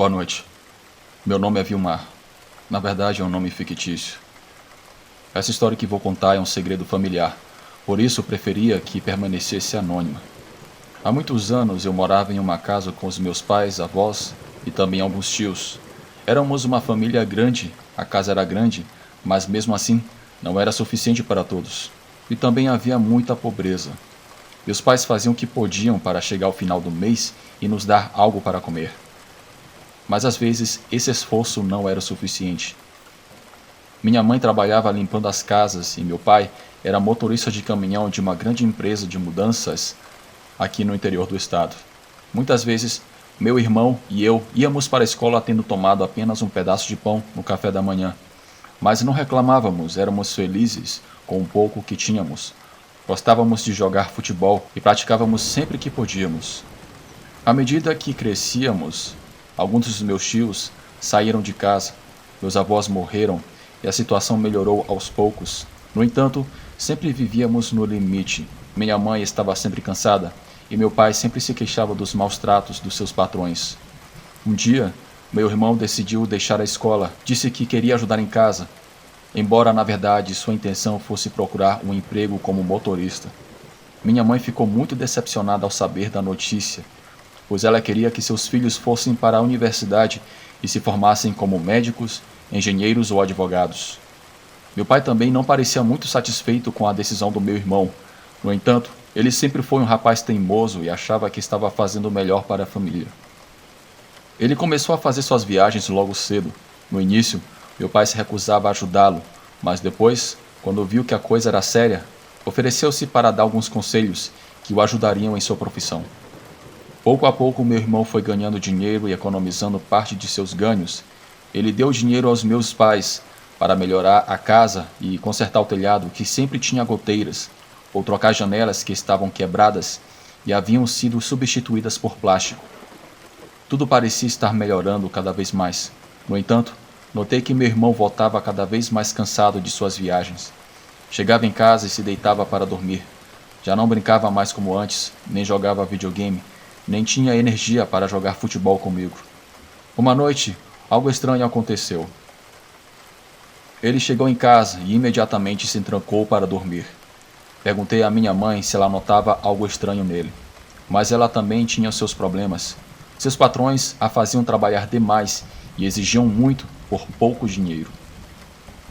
Boa noite. Meu nome é Vilmar. Na verdade, é um nome fictício. Essa história que vou contar é um segredo familiar, por isso preferia que permanecesse anônima. Há muitos anos eu morava em uma casa com os meus pais, avós e também alguns tios. Éramos uma família grande, a casa era grande, mas mesmo assim não era suficiente para todos. E também havia muita pobreza. Meus pais faziam o que podiam para chegar ao final do mês e nos dar algo para comer. Mas às vezes esse esforço não era o suficiente. Minha mãe trabalhava limpando as casas e meu pai era motorista de caminhão de uma grande empresa de mudanças aqui no interior do estado. Muitas vezes, meu irmão e eu íamos para a escola tendo tomado apenas um pedaço de pão no café da manhã. Mas não reclamávamos, éramos felizes com o pouco que tínhamos. Gostávamos de jogar futebol e praticávamos sempre que podíamos. À medida que crescíamos, alguns dos meus tios saíram de casa, meus avós morreram e a situação melhorou aos poucos. No entanto, sempre vivíamos no limite. Minha mãe estava sempre cansada e meu pai sempre se queixava dos maus tratos dos seus patrões. Um dia, meu irmão decidiu deixar a escola. Disse que queria ajudar em casa, embora na verdade sua intenção fosse procurar um emprego como motorista. Minha mãe ficou muito decepcionada ao saber da notícia, pois ela queria que seus filhos fossem para a universidade e se formassem como médicos, engenheiros ou advogados. Meu pai também não parecia muito satisfeito com a decisão do meu irmão. No entanto, ele sempre foi um rapaz teimoso e achava que estava fazendo o melhor para a família. Ele começou a fazer suas viagens logo cedo. No início, meu pai se recusava a ajudá-lo, mas depois, quando viu que a coisa era séria, ofereceu-se para dar alguns conselhos que o ajudariam em sua profissão. Pouco a pouco, meu irmão foi ganhando dinheiro e economizando parte de seus ganhos. Ele deu dinheiro aos meus pais para melhorar a casa e consertar o telhado, que sempre tinha goteiras, ou trocar janelas que estavam quebradas e haviam sido substituídas por plástico. Tudo parecia estar melhorando cada vez mais. No entanto, notei que meu irmão voltava cada vez mais cansado de suas viagens. Chegava em casa e se deitava para dormir. Já não brincava mais como antes, nem jogava videogame, nem tinha energia para jogar futebol comigo. Uma noite, algo estranho aconteceu. Ele chegou em casa e imediatamente se trancou para dormir. Perguntei à minha mãe se ela notava algo estranho nele, mas ela também tinha seus problemas. Seus patrões a faziam trabalhar demais e exigiam muito por pouco dinheiro.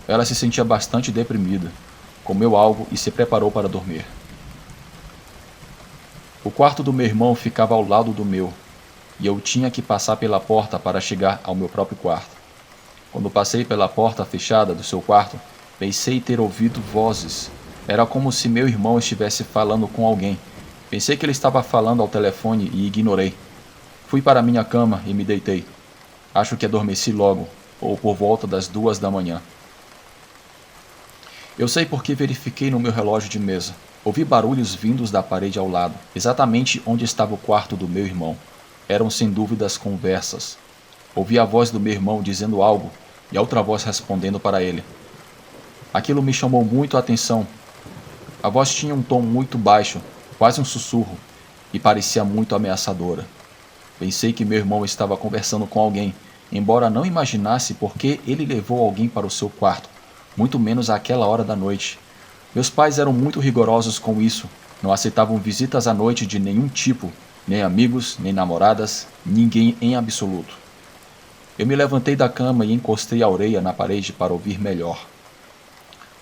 Ela se sentia bastante deprimida, comeu algo e se preparou para dormir. O quarto do meu irmão ficava ao lado do meu, e eu tinha que passar pela porta para chegar ao meu próprio quarto. Quando passei pela porta fechada do seu quarto, pensei ter ouvido vozes. Era como se meu irmão estivesse falando com alguém. Pensei que ele estava falando ao telefone e ignorei. Fui para minha cama e me deitei. Acho que adormeci logo, ou por volta das 2 da manhã. Eu sei porque verifiquei no meu relógio de mesa. Ouvi barulhos vindos da parede ao lado, exatamente onde estava o quarto do meu irmão. Eram sem dúvidas conversas. Ouvi a voz do meu irmão dizendo algo e a outra voz respondendo para ele. Aquilo me chamou muito a atenção. A voz tinha um tom muito baixo, quase um sussurro, e parecia muito ameaçadora. Pensei que meu irmão estava conversando com alguém, embora não imaginasse por que ele levou alguém para o seu quarto, muito menos àquela hora da noite. Meus pais eram muito rigorosos com isso, não aceitavam visitas à noite de nenhum tipo, nem amigos, nem namoradas, ninguém em absoluto. Eu me levantei da cama e encostei a orelha na parede para ouvir melhor.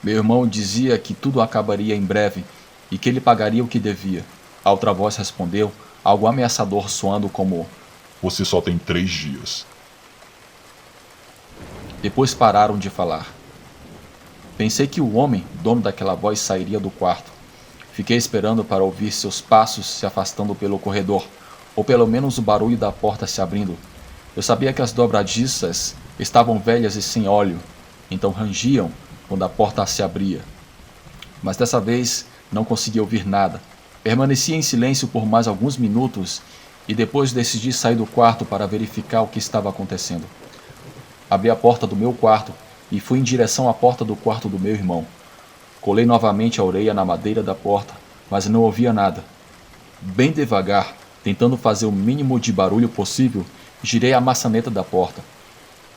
Meu irmão dizia que tudo acabaria em breve e que ele pagaria o que devia. A outra voz respondeu, algo ameaçador soando como: Você só tem 3 dias. Depois pararam de falar. Pensei que o homem, dono daquela voz, sairia do quarto. Fiquei esperando para ouvir seus passos se afastando pelo corredor, ou pelo menos o barulho da porta se abrindo. Eu sabia que as dobradiças estavam velhas e sem óleo, então rangiam quando a porta se abria. Mas dessa vez não consegui ouvir nada. Permaneci em silêncio por mais alguns minutos e depois decidi sair do quarto para verificar o que estava acontecendo. Abri a porta do meu quarto e fui em direção à porta do quarto do meu irmão. Colei novamente a orelha na madeira da porta, mas não ouvia nada. Bem devagar, tentando fazer o mínimo de barulho possível, Girei a maçaneta da porta.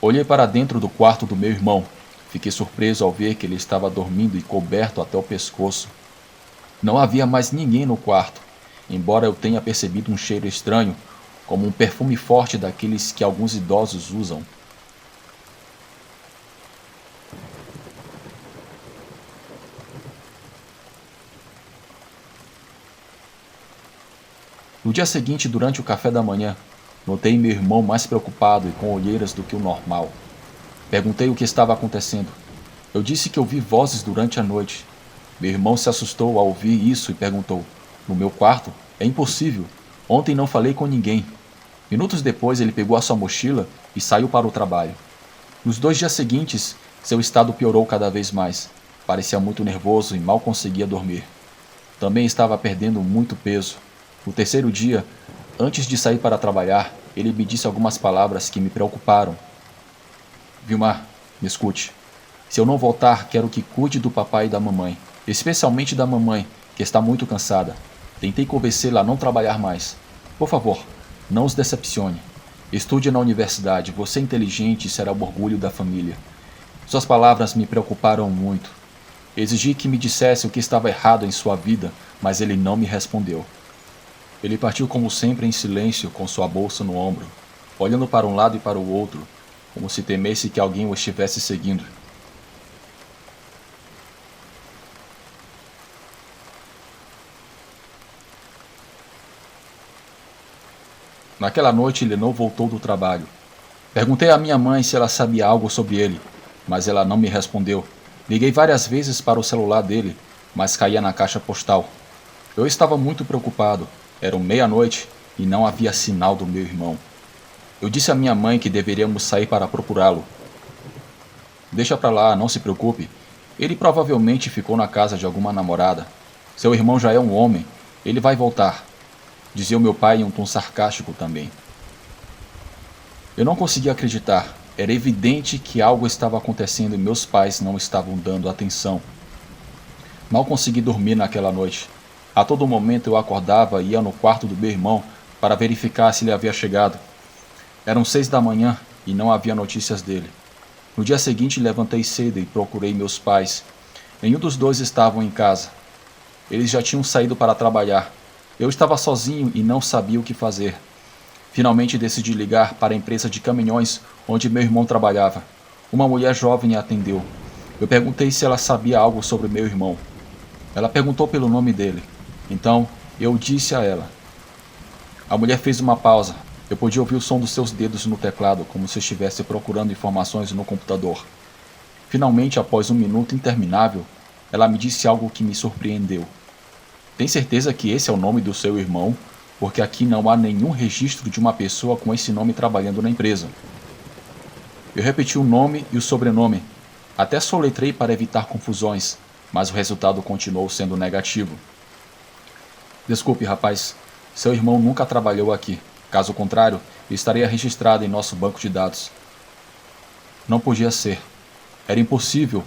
Olhei para dentro do quarto do meu irmão. Fiquei surpreso ao ver que ele estava dormindo e coberto até o pescoço. Não havia mais ninguém no quarto, embora eu tenha percebido um cheiro estranho, como um perfume forte daqueles que alguns idosos usam. No dia seguinte, durante o café da manhã, notei meu irmão mais preocupado e com olheiras do que o normal. Perguntei o que estava acontecendo. Eu disse que ouvi vozes durante a noite. Meu irmão se assustou ao ouvir isso e perguntou: "No meu quarto? É impossível. Ontem não falei com ninguém." Minutos depois, ele pegou a sua mochila e saiu para o trabalho. Nos 2 dias seguintes, seu estado piorou cada vez mais. Parecia muito nervoso e mal conseguia dormir. Também estava perdendo muito peso. No terceiro dia, antes de sair para trabalhar, ele me disse algumas palavras que me preocuparam. "Vilmar, me escute. Se eu não voltar, quero que cuide do papai e da mamãe, especialmente da mamãe, que está muito cansada. Tentei convencê-la a não trabalhar mais. Por favor, não os decepcione. Estude na universidade, você é inteligente e será o orgulho da família." Suas palavras me preocuparam muito. Exigi que me dissesse o que estava errado em sua vida, mas ele não me respondeu. Ele partiu como sempre em silêncio, com sua bolsa no ombro, olhando para um lado e para o outro, como se temesse que alguém o estivesse seguindo. Naquela noite ele não voltou do trabalho. Perguntei à minha mãe se ela sabia algo sobre ele, mas ela não me respondeu. Liguei várias vezes para o celular dele, mas caía na caixa postal. Eu estava muito preocupado. Eram meia-noite e não havia sinal do meu irmão. Eu disse à minha mãe que deveríamos sair para procurá-lo. "Deixa pra lá, não se preocupe. Ele provavelmente ficou na casa de alguma namorada. Seu irmão já é um homem. Ele vai voltar", dizia o meu pai em um tom sarcástico também. Eu não conseguia acreditar. Era evidente que algo estava acontecendo e meus pais não estavam dando atenção. Mal consegui dormir naquela noite. A todo momento eu acordava e ia no quarto do meu irmão para verificar se ele havia chegado. Eram 6 da manhã e não havia notícias dele. No dia seguinte levantei cedo e procurei meus pais. Nenhum dos dois estavam em casa. Eles já tinham saído para trabalhar. Eu estava sozinho e não sabia o que fazer. Finalmente decidi ligar para a empresa de caminhões onde meu irmão trabalhava. Uma mulher jovem atendeu. Eu perguntei se ela sabia algo sobre meu irmão. Ela perguntou pelo nome dele. Então, eu disse a ela. A mulher fez uma pausa. Eu podia ouvir o som dos seus dedos no teclado, como se estivesse procurando informações no computador. Finalmente, após um minuto interminável, ela me disse algo que me surpreendeu. "Tem certeza que esse é o nome do seu irmão? Porque aqui não há nenhum registro de uma pessoa com esse nome trabalhando na empresa." Eu repeti o nome e o sobrenome. Até soletrei para evitar confusões, mas o resultado continuou sendo negativo. "Desculpe, rapaz. Seu irmão nunca trabalhou aqui. Caso contrário, estaria registrado em nosso banco de dados." Não podia ser. Era impossível.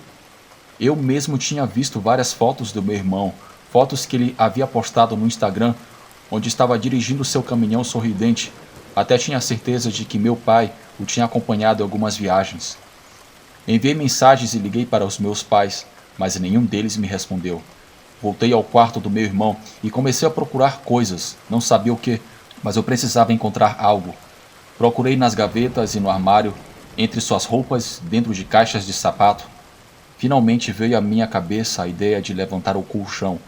Eu mesmo tinha visto várias fotos do meu irmão, fotos que ele havia postado no Instagram, onde estava dirigindo seu caminhão sorridente. Até tinha certeza de que meu pai o tinha acompanhado em algumas viagens. Enviei mensagens e liguei para os meus pais, mas nenhum deles me respondeu. Voltei ao quarto do meu irmão e comecei a procurar coisas. Não sabia o que, mas eu precisava encontrar algo. Procurei nas gavetas e no armário, entre suas roupas, dentro de caixas de sapato. Finalmente veio à minha cabeça a ideia de levantar o colchão,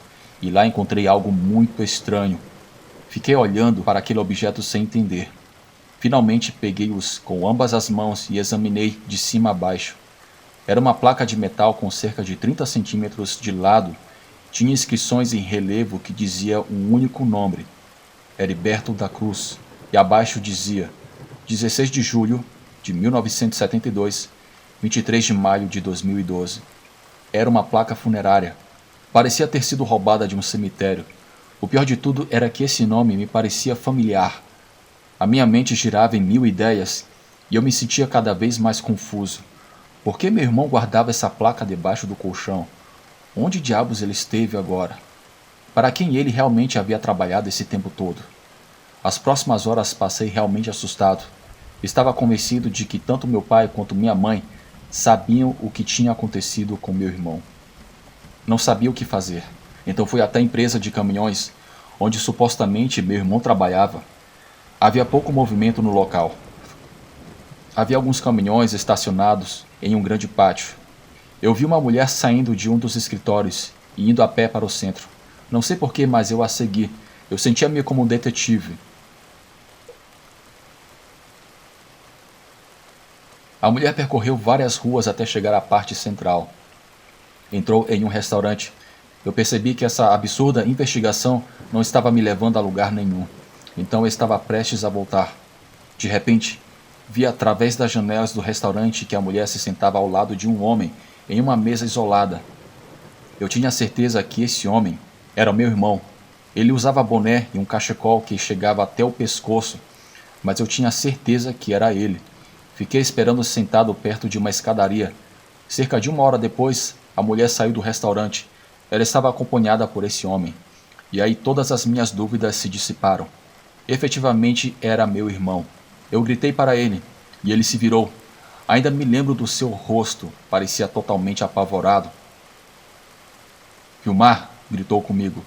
e lá encontrei algo muito estranho. Fiquei olhando para aquele objeto sem entender. Finalmente peguei-os com ambas as mãos e examinei de cima a baixo. Era uma placa de metal com cerca de 30 centímetros de lado. Tinha inscrições em relevo que dizia um único nome, Heriberto da Cruz, e abaixo dizia 16 de julho de 1972, 23 de maio de 2012. Era uma placa funerária. Parecia ter sido roubada de um cemitério. O pior de tudo era que esse nome me parecia familiar. A minha mente girava em 1000 ideias e eu me sentia cada vez mais confuso. Por que meu irmão guardava essa placa debaixo do colchão? Onde diabos ele esteve agora? Para quem ele realmente havia trabalhado esse tempo todo? As próximas horas passei realmente assustado. Estava convencido de que tanto meu pai quanto minha mãe sabiam o que tinha acontecido com meu irmão. Não sabia o que fazer, então fui até a empresa de caminhões, onde supostamente meu irmão trabalhava. Havia pouco movimento no local. Havia alguns caminhões estacionados em um grande pátio. Eu vi uma mulher saindo de um dos escritórios e indo a pé para o centro. Não sei porquê, mas eu a segui. Eu sentia-me como um detetive. A mulher percorreu várias ruas até chegar à parte central. Entrou em um restaurante. Eu percebi que essa absurda investigação não estava me levando a lugar nenhum. Então eu estava prestes a voltar. De repente, vi através das janelas do restaurante que a mulher se sentava ao lado de um homem em uma mesa isolada. Eu tinha certeza que esse homem era o meu irmão. Ele usava boné e um cachecol que chegava até o pescoço, mas eu tinha certeza que era ele. Fiquei esperando sentado perto de uma escadaria. Cerca de 1 hora depois, a mulher saiu do restaurante. Ela estava acompanhada por esse homem. E aí todas as minhas dúvidas se dissiparam. Efetivamente era meu irmão. Eu gritei para ele, e ele se virou. Ainda me lembro do seu rosto, parecia totalmente apavorado. Vilmar, gritou comigo.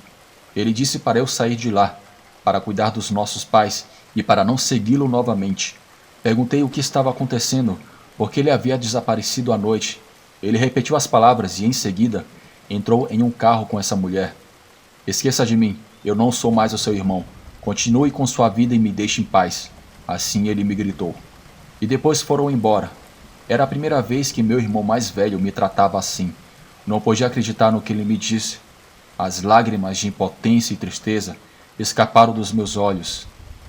Ele disse para eu sair de lá, para cuidar dos nossos pais e para não segui-lo novamente. Perguntei o que estava acontecendo, porque ele havia desaparecido à noite. Ele repetiu as palavras e, em seguida, entrou em um carro com essa mulher. Esqueça de mim, eu não sou mais o seu irmão. Continue com sua vida e me deixe em paz. Assim ele me gritou. E depois foram embora. Era a primeira vez que meu irmão mais velho me tratava assim. Não podia acreditar no que ele me disse. As lágrimas de impotência e tristeza escaparam dos meus olhos.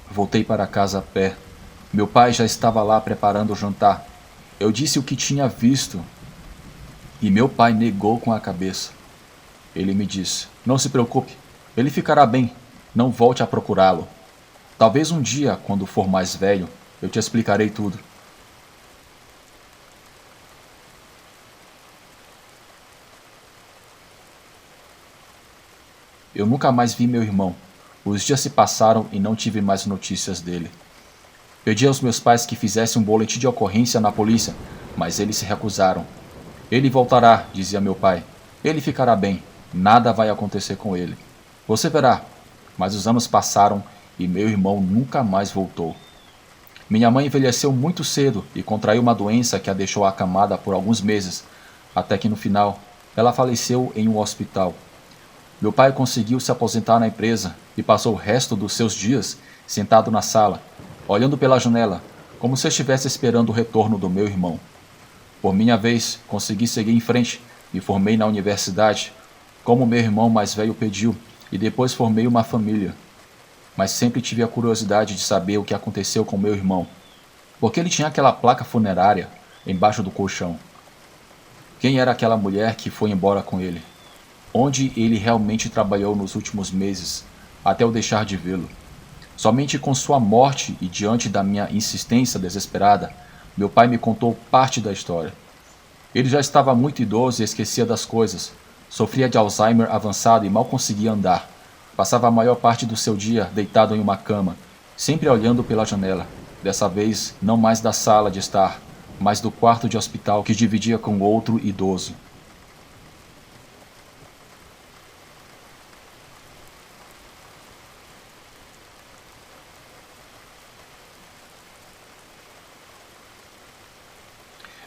Voltei para casa a pé. Meu pai já estava lá preparando o jantar. Eu disse o que tinha visto. E meu pai negou com a cabeça. Ele me disse: não se preocupe, ele ficará bem. Não volte a procurá-lo. Talvez um dia, quando for mais velho, eu te explicarei tudo. Eu nunca mais vi meu irmão. Os dias se passaram e não tive mais notícias dele. Pedi aos meus pais que fizessem um boletim de ocorrência na polícia, mas eles se recusaram. Ele voltará, dizia meu pai. Ele ficará bem. Nada vai acontecer com ele. Você verá. Mas os anos passaram e meu irmão nunca mais voltou. Minha mãe envelheceu muito cedo e contraiu uma doença que a deixou acamada por alguns meses, até que no final ela faleceu em um hospital. Meu pai conseguiu se aposentar na empresa e passou o resto dos seus dias sentado na sala, olhando pela janela, como se estivesse esperando o retorno do meu irmão. Por minha vez, consegui seguir em frente, me formei na universidade, como meu irmão mais velho pediu, e depois formei uma família. Mas sempre tive a curiosidade de saber o que aconteceu com meu irmão, porque ele tinha aquela placa funerária embaixo do colchão. Quem era aquela mulher que foi embora com ele? Onde ele realmente trabalhou nos últimos meses, até eu deixar de vê-lo? Somente com sua morte e diante da minha insistência desesperada, meu pai me contou parte da história. Ele já estava muito idoso e esquecia das coisas. Sofria de Alzheimer avançado e mal conseguia andar. Passava a maior parte do seu dia deitado em uma cama, sempre olhando pela janela. Dessa vez, não mais da sala de estar, mas do quarto de hospital que dividia com outro idoso.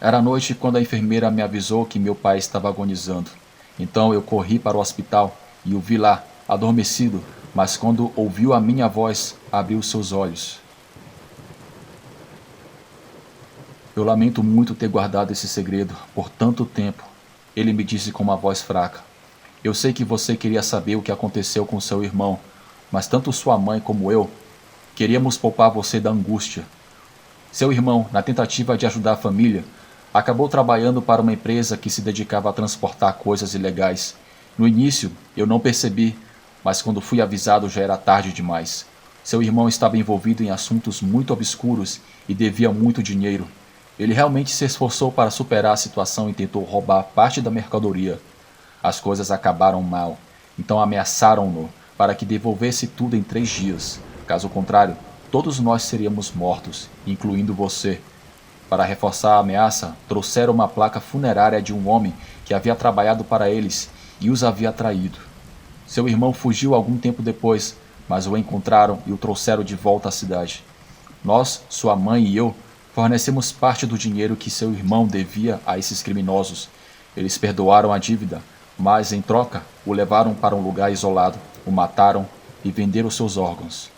Era noite quando a enfermeira me avisou que meu pai estava agonizando. Então eu corri para o hospital e o vi lá, adormecido, mas quando ouviu a minha voz, abriu seus olhos. Eu lamento muito ter guardado esse segredo por tanto tempo, ele me disse com uma voz fraca. Eu sei que você queria saber o que aconteceu com seu irmão, mas tanto sua mãe como eu queríamos poupar você da angústia. Seu irmão, na tentativa de ajudar a família, acabou trabalhando para uma empresa que se dedicava a transportar coisas ilegais. No início, eu não percebi, mas quando fui avisado já era tarde demais. Seu irmão estava envolvido em assuntos muito obscuros e devia muito dinheiro. Ele realmente se esforçou para superar a situação e tentou roubar parte da mercadoria. As coisas acabaram mal, então ameaçaram-no para que devolvesse tudo em 3 dias. Caso contrário, todos nós seríamos mortos, incluindo você. Para reforçar a ameaça, trouxeram uma placa funerária de um homem que havia trabalhado para eles e os havia traído. Seu irmão fugiu algum tempo depois, mas o encontraram e o trouxeram de volta à cidade. Nós, sua mãe e eu, fornecemos parte do dinheiro que seu irmão devia a esses criminosos. Eles perdoaram a dívida, mas, em troca, o levaram para um lugar isolado, o mataram e venderam seus órgãos.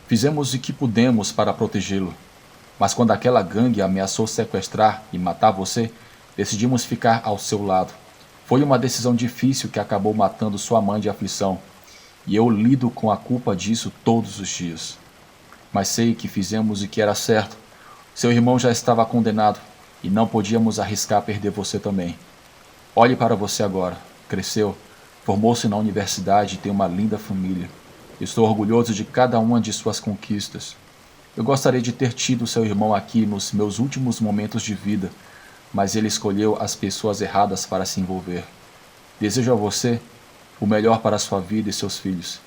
Fizemos o que pudemos para protegê-lo, mas quando aquela gangue ameaçou sequestrar e matar você, decidimos ficar ao seu lado. Foi uma decisão difícil que acabou matando sua mãe de aflição, e eu lido com a culpa disso todos os dias. Mas sei que fizemos o que era certo. Seu irmão já estava condenado, e não podíamos arriscar perder você também. Olhe para você agora. Cresceu, formou-se na universidade e tem uma linda família. Estou orgulhoso de cada uma de suas conquistas. Eu gostaria de ter tido seu irmão aqui nos meus últimos momentos de vida, mas ele escolheu as pessoas erradas para se envolver. Desejo a você o melhor para sua vida e seus filhos.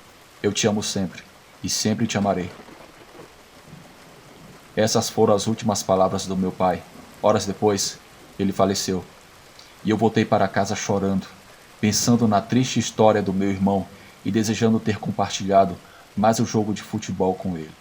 Eu te amo sempre, e sempre te amarei. Essas foram as últimas palavras do meu pai. Horas depois, ele faleceu. E eu voltei para casa chorando, pensando na triste história do meu irmão e desejando ter compartilhado mais um jogo de futebol com ele.